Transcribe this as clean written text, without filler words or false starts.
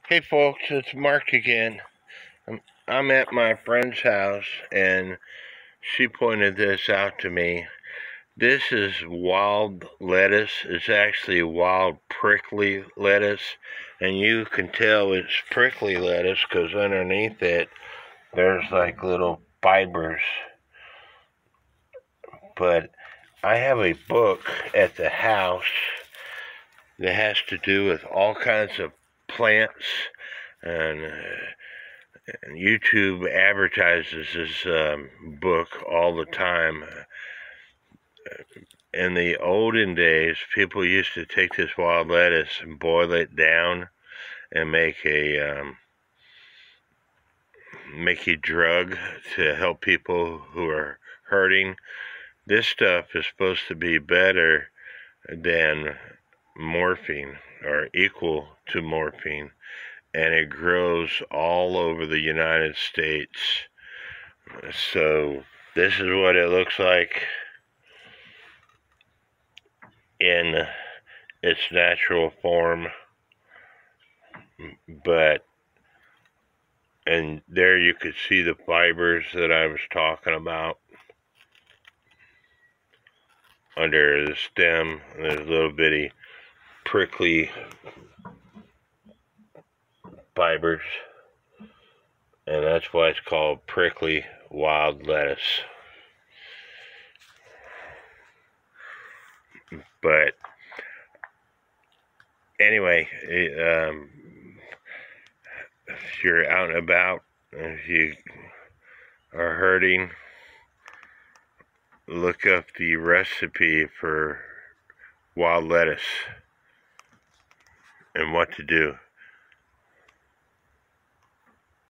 Hey folks, it's Mark again. I'm at my friend's house and she pointed this out to me. This is wild lettuce. It's actually wild prickly lettuce, and you can tell it's prickly lettuce because underneath it there's like little fibers. But I have a book at the house that has to do with all kinds of plants, and YouTube advertises this book all the time. In the olden days, people used to take this wild lettuce and boil it down and make a drug to help people who are hurting. This stuff is supposed to be better than morphine or equal to morphine, and it grows all over the United States. So this is what it looks like in its natural form, and there you could see the fibers that I was talking about under the stem. There's little bitty prickly fibers, and that's why it's called prickly wild lettuce. But anyway, if you're out and about, if you are hurting, look up the recipe for wild lettuce and what to do.